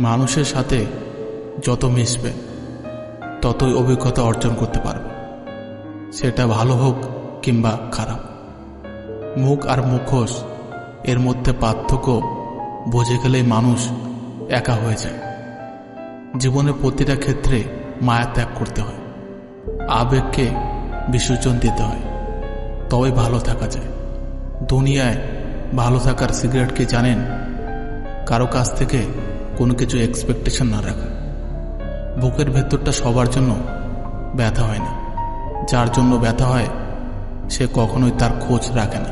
মানুষের সাথে যত মিশবে ততই অভিজ্ঞতা অর্জন করতে পারবে, সেটা ভালো হোক কিংবা খারাপ। মুখ আর মুখোশ এর মধ্যে পার্থক্য বুঝে গেলেই মানুষ একা হয়ে যায়। জীবনের প্রতিটা ক্ষেত্রে মায়া ত্যাগ করতে হয়, আবেগকে বিসর্জন দিতে হয়, তবেই ভালো থাকা যায়। দুনিয়ায় ভালো থাকার সিক্রেট কি জানেন? কারো কাছ থেকে কোনো কিছু এক্সপেকটেশন না রাখা। বুকের ভেতরটা সবার জন্য ব্যথা হয় না, যার জন্য ব্যথা হয় সে কখনোই তার খোঁজ রাখে না।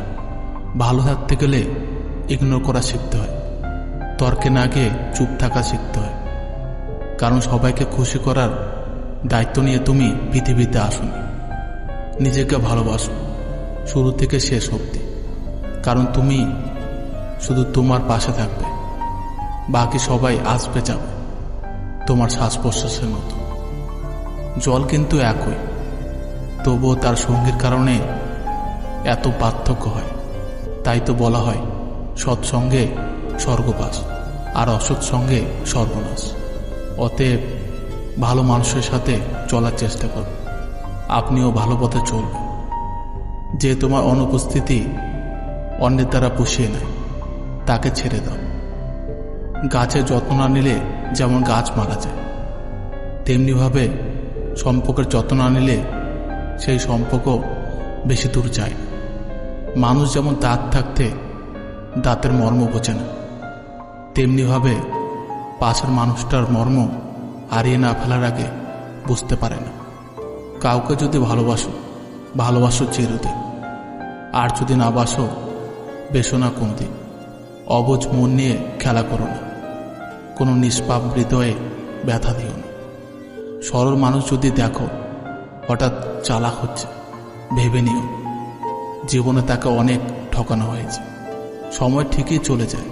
ভালো থাকতে গেলে ইগনোর করা শিখতে হয়, তর্কে না গিয়ে চুপ থাকা শিখতে হয়। কারণ সবাইকে খুশি করার দায়িত্ব নিয়ে তুমি পৃথিবীতে আসোনি। নিজেকে ভালোবাসো শুরু থেকে শেষ অবধি, কারণ তুমি শুধু তোমার পাশে থাকবে, বাকি সবাই আসবে যাবে তোমার শ্বাস প্রশ্বাসের মতো। জল কিন্তু একই, তবুও তার সঙ্গীর কারণে এত পার্থক্য হয়। তাই তো বলা হয় সৎসঙ্গে স্বর্গবাস আর অসৎ সঙ্গে সর্বনাশ। অতএব ভালো মানুষের সাথে চলার চেষ্টা করুন, আপনিও ভালো পথে চলবেন। যে তোমার অনুপস্থিতি অন্যের দ্বারা পুষিয়ে নেয় তাকে ছেড়ে দাও। গাছের যত্ন না নিলে যেমন গাছ মারা যায়, তেমনিভাবে সম্পর্কের যত্ন না নিলে সেই সম্পর্ক বেশি দূর যায় না। মানুষ যেমন দাঁত থাকতে দাঁতের মর্ম বোঝে না, তেমনিভাবে পাশের মানুষটার মর্ম হারিয়ে না ফেলার আগে বুঝতে পারে না। কাউকে যদি ভালোবাসো চিরদিন, আর যদি না বাসো বেসো না কোনদিন। অবুঝ মন নিয়ে খেলা করো না, কোনো নিষ্পাপ হৃদয়ে ব্যথা দিও না। সরল মানুষ যদি দেখো হঠাৎ চালাক হচ্ছে, ভেবে নিও জীবনে তাকে অনেক ঠকানো হয়েছে। সময় ঠিকই চলে যায়,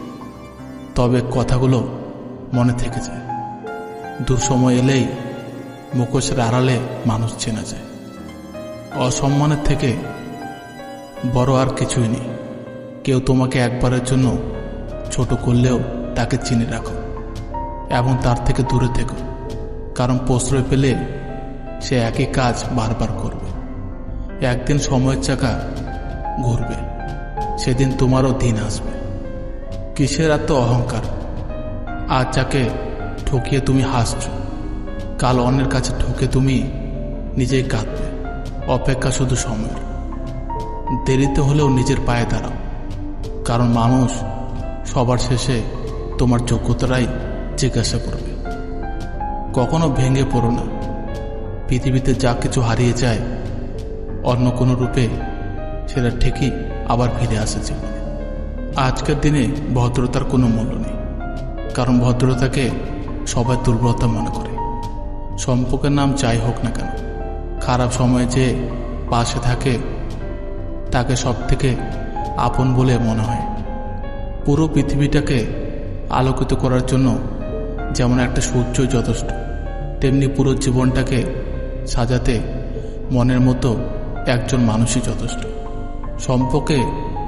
তবে কথাগুলো মনে থেকে যায়। দুঃসময় এলেই মুখোশের আড়ালে মানুষ চেনা যায়। অসম্মানের থেকে বড় আর কিছুই নেই। কেউ তোমাকে একবারের জন্য ছোট করলেও তাকে চিনে রাখো এবং তার থেকে দূরে থেকো, কারণ প্রশ্রয় পেলে সে একই কাজ বারবার করবে। একদিন সময়ের চাকা ঘুরবে, সেদিন তোমারও দিন আসবে। কিসের এত অহংকার? আজ যাকে ঠকিয়ে তুমি হাসছো, কাল অন্যের কাছে ঠকে তুমি নিজেই কাঁদবে। অপেক্ষা শুধু সময়ের। দেরিতে হলেও নিজের পায়ে দাঁড়াও, কারণ মানুষ সবার শেষে তোমার যোগ্যতারাই জিজ্ঞাসা করবে। কখনো ভেঙে পড়ো না। পৃথিবীতে যা কিছু হারিয়ে যায় অন্য কোনো রূপে সেটা ঠিকই আবার ফিরে আসে জীবনে। আজকের দিনে ভদ্রতার কোনো মূল্য নেই, কারণ ভদ্রতাকে সবাই দুর্বলতা মনে করে। সম্পর্কের নাম যাই হোক না কেন, খারাপ সময়ে যে পাশে থাকে তাকে সব থেকে আপন বলে মনে হয়। পুরো পৃথিবীটাকে আলোকিত করার জন্য যেমন একটা সূর্যই যথেষ্ট, তেমনি পুরো জীবনটাকে সাজাতে মনের মতো একজন মানুষই যথেষ্ট। সম্পর্কে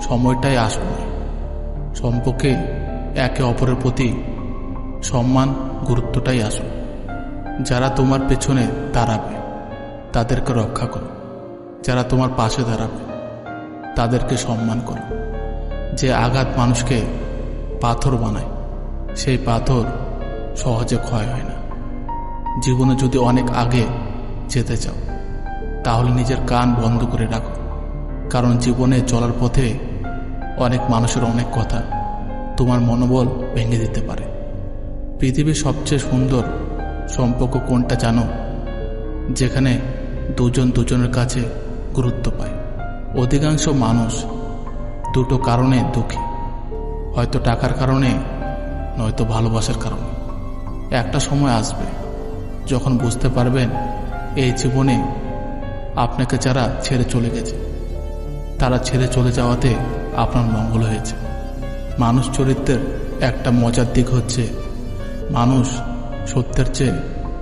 সময়টাই আসল নয়, সম্পর্কে একে অপরের প্রতি সম্মান গুরুত্বটাই আসল। যারা তোমার পেছনে দাঁড়াবে তাদেরকে রক্ষা করো, যারা তোমার পাশে দাঁড়াবে তাদেরকে সম্মান করো। যে আঘাত মানুষকে পাথর বানায়, সেই পাথর সহজে ক্ষয় হয় না। জীবনে যদি অনেক আগে যেতে চাও তাহলে নিজের কান বন্ধ করে রাখো, কারণ জীবনে চলার পথে অনেক মানুষের অনেক কথা তোমার মনোবল ভেঙে দিতে পারে। পৃথিবীর সবচেয়ে সুন্দর সম্পর্ক কোনটা জানো? যেখানে দুজন দুজনের কাছে গুরুত্ব পায়। অধিকাংশ মানুষ দুটো কারণে দুঃখী, হয়তো টাকার কারণে, নয়তো ভালোবাসার কারণে। একটা সময় আসবে যখন বুঝতে পারবেন এই জীবনে আপনাকে যারা ছেড়ে চলে গেছে তারা ছেড়ে চলে যাওয়াতে আপনার মঙ্গল হয়েছে। মানুষ চরিত্রের একটা মজার দিক হচ্ছে মানুষ সত্যের চেয়ে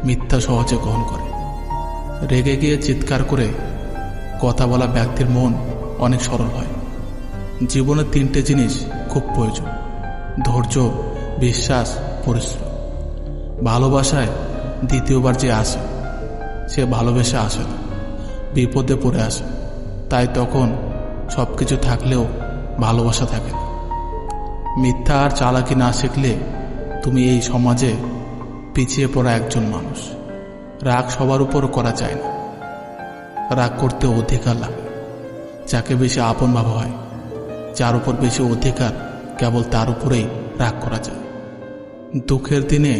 মিথ্যা সহজে গ্রহণ করে। রেগে গিয়ে চিৎকার করে কথা বলা ব্যক্তির মন অনেক সরল হয়। জীবনে তিনটে জিনিস খুব প্রয়োজন: ধৈর্য, বিশ্বাস, পরিশ্রম। ভালোবাসায় দ্বিতীয়বার যে আসে সে ভালোবেসে আসে না, বিপদে পড়ে আসে। তাই তখন সব কিছু থাকলেও ভালোবাসা থাকে না। মিথ্যা আর চালাকি না শিখলে তুমি এই সমাজে পিছিয়ে পড়া একজন মানুষ। রাগ সবার উপর করা যায় না, রাগ করতে অধিকার লাগে। যাকে বেশি আপন ভাবা হয়, যার উপর বেশি অধিকার, কেবল তার উপরেই রাগ করা যায়। দুঃখের দিনে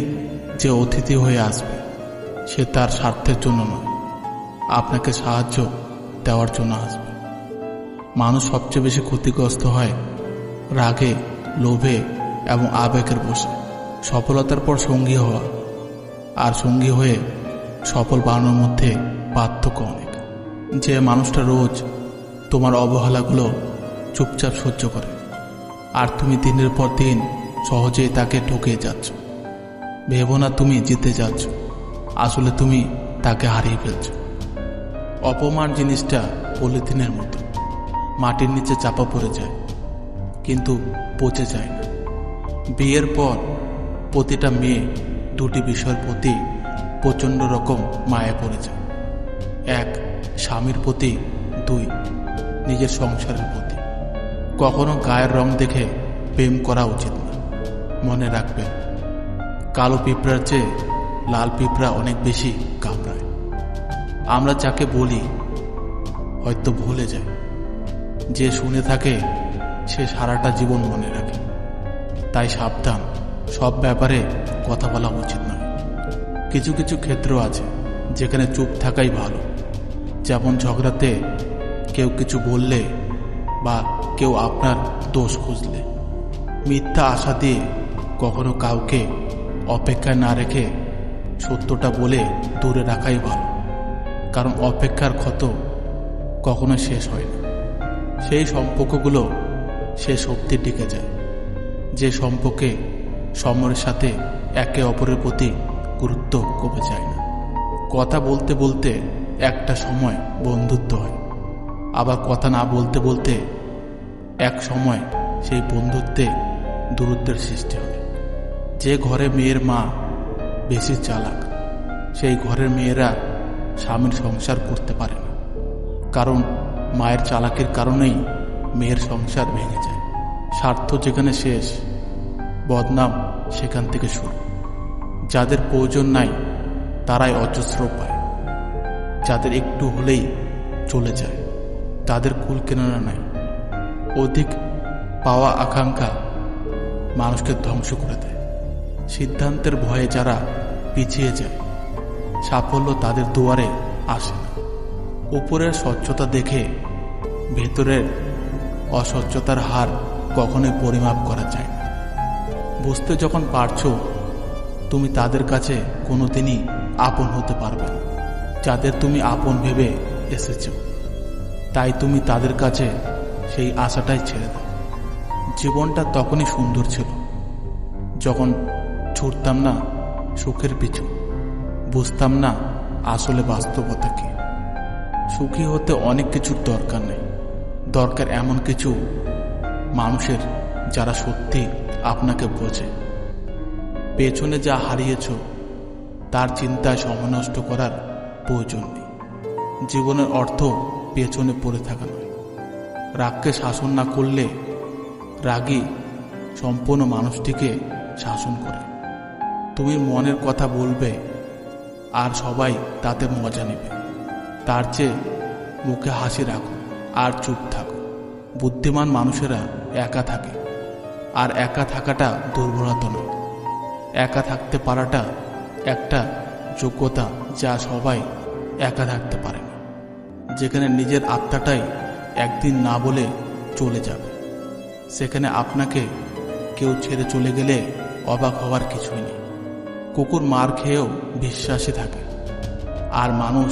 যে অতিথি হয়ে আসবে সে তার স্বার্থের জন্য নয়, আপনাকে সাহায্য দেওয়ার জন্য আসবে। মানুষ সবচেয়ে বেশি ক্ষতিগ্রস্ত হয় রাগে, লোভে এবং আবেগের বশে। সফলতার পর সঙ্গী হওয়া আর সঙ্গী হয়ে সফল বানানোর মধ্যে পার্থক্য অনেক। যে মানুষটা রোজ তোমার অবহেলাগুলো চুপচাপ সহ্য করে, আর তুমি দিনের পর দিন সহজেই তাকে ঠকিয়ে যাচ্ছ। ভেবো না তুমি জিতে যাচ্ছ, আসলে তুমি তাকে হারিয়ে ফেলছ। অপমান জিনিসটা পলিথিনের মতো, মাটির নিচে চাপা পড়ে যায় কিন্তু পচে যায় না। বিয়ের পর প্রতিটা মেয়ে দুটি বিষয়ের প্রতি প্রচণ্ড রকম মায়া পড়ে যায়। এক, স্বামীর প্রতি। দুই, নিজের সংসারের প্রতি। কখনো গায়ের রং দেখে প্রেম করা উচিত না। মনে রাখবেন, কালো পিঁপড়ার চেয়ে লাল পিঁপড়া অনেক বেশি কামড়ায়। আমরা যাকে বলি হয়তো ভুলে যায়, যে শুনে থাকে সে সারাটা জীবন মনে রাখে। তাই সাবধান, সব ব্যাপারে কথা বলা উচিত নয়। কিছু কিছু ক্ষেত্র আছে যেখানে চুপ থাকাই ভালো। যেমন ঝগড়াতে কেউ কিছু বললে বা কেউ আপনার দোষ খুঁজলে। মিথ্যা আশা দিয়ে কখনো কাউকে অপেক্ষায় না রেখে সত্যটা বলে দূরে রাখাই ভালো, কারণ অপেক্ষার ক্ষত কখনো শেষ হয় না। সেই সম্পর্কগুলো শেষ অবধি টিকে যায় যে সম্পর্কে সময়ের সাথে একে অপরের প্রতি গুরুত্ব কমে যায় না। কথা বলতে বলতে একটা সময় বন্ধুত্ব হয়, আবার কথা না বলতে বলতে এক সময় সেই বন্ধুত্বে দূরত্বের সৃষ্টি হয়। যে ঘরে মেয়ের মা বেশি চালাক, সেই ঘরের মেয়েরা স্বামীর সংসার করতে পারে না, কারণ মায়ের চালাকির কারণেই মেয়ের সংসার ভেঙে যায়। স্বার্থ যেখানে শেষ, বদনাম সেখান থেকে শুরু। যাদের প্রয়োজন নাই তারাই অজস্র পায়, যাদের একটু হলেই চলে যায় তাদের কুল কেনারা নাই। অধিক পাওয়া আকাঙ্ক্ষা মানুষকে ধ্বংস করে দেয়। সিদ্ধান্তের ভয়ে যারা পিছিয়ে যায়, সাফল্য তাদের দুয়ারে আসে না। উপরের স্বচ্ছতা দেখে ভেতরের অস্বচ্ছতার হার কখনোই পরিমাপ করা যায় না। বুঝতে যখন পারছো তুমি তাদের কাছে কোনোদিনই আপন হতে পারবে না, যাদের তুমি আপন ভেবে এসেছ। তাই তুমি তাদের কাছে সেই আশাটাই ছেড়ে দাও। জীবনটা তখনই সুন্দর ছিল যখন ছুটতাম না সুখের পিছু, বুঝতাম না আসলে বাস্তবতা কি। সুখী হতে অনেক কিছুর দরকার নেই, দরকার এমন কিছু মানুষের যারা সত্যি আপনাকে বোঝে। পেছনে যা হারিয়েছ তার চিন্তায় সময় নষ্ট করার প্রয়োজন নেই। জীবনের অর্থ পেছনে পড়ে থাকা নয়। রাগকে শাসন না করলে রাগী সম্পূর্ণ মানুষটিকে শাসন করে। তুমি মনের কথা বলবে আর সবাই তাতে মজা নেবে, তার চেয়ে মুখে হাসি রাখো আর চুপ থাকো। বুদ্ধিমান মানুষেরা একা থাকে, আর একা থাকাটা দুর্বলতা নয়। একা থাকতে পারাটা একটা যোগ্যতা যা সবাই একা থাকতে পারে না। যেখানে নিজের আত্মাটাই একদিন না বলে চলে যাবে, সেখানে আপনাকে কেউ ছেড়ে চলে গেলে অবাক হওয়ার কিছুই নেই। কুকুর মার খেয়েও বিশ্বাসী থাকে, আর মানুষ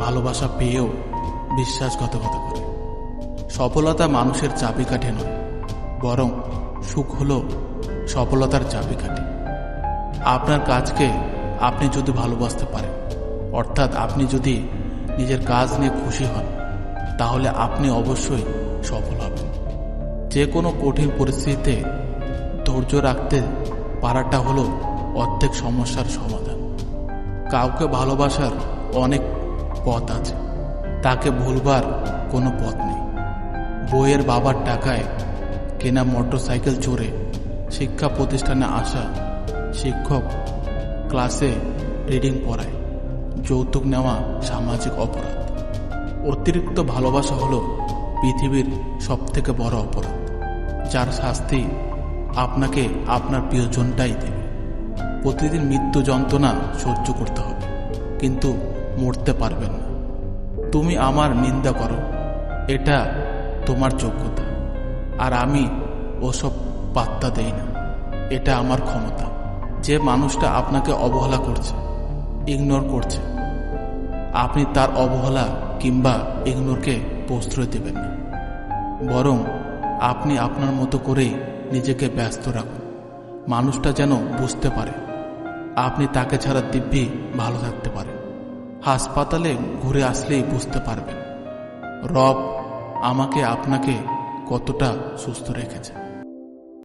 ভালোবাসা পেয়েও বিশ্বাসঘাতকতা করে। সফলতা মানুষের চাবিকাঠি নয়, বরং সুখ হলো সফলতার চাবিকাঠি। আপনার কাজকে আপনি যদি ভালোবাসতে পারেন, অর্থাৎ আপনি যদি নিজের কাজ নিয়ে খুশি হন, তাহলে আপনি অবশ্যই সফল হবেন। যে কোনো কঠিন পরিস্থিতিতে ধৈর্য রাখতে পারাটা হলো অর্ধেক সমস্যার সমাধান। কাউকে ভালোবাসার অনেক পথ আছে, তাকে ভুলবার কোনো পথ নেই। বইয়ের বাবার টাকায় কেনা মোটরসাইকেল চড়ে শিক্ষা প্রতিষ্ঠানে আসা শিক্ষক ক্লাসে রিডিং পড়ায়, যৌতুক নেওয়া সামাজিক অপরাধ। অতিরিক্ত ভালোবাসা হলো পৃথিবীর সবথেকে বড় অপরাধ, যার শাস্তি আপনাকে আপনার প্রিয়জনটাই দেবে। প্রতিদিন মৃত্যু যন্ত্রণা সহ্য করতে হবে, কিন্তু মরতে পারবেন না। তুমি আমার নিন্দা করো, এটা তোমার যোগ্যতা, আর আমি ওসব পাত্তা দেই না, এটা আমার ক্ষমতা। যে মানুষটা আপনাকে অবহেলা করছে, ইগনোর করছে, আপনি তার অবহেলা কিংবা ইগনোরকে প্রশ্রয় দেবেন না, বরং আপনি আপনার মতো করেই নিজেকে ব্যস্ত রাখুন। মানুষটা যেন বুঝতে পারে আপনি তাকে ছাড়া দিব্যি ভালো থাকতে পারেন। হাসপাতালে ঘুরে আসলেই বুঝতে পারবেন রব আমাকে আপনাকে কতটা সুস্থ রেখেছে।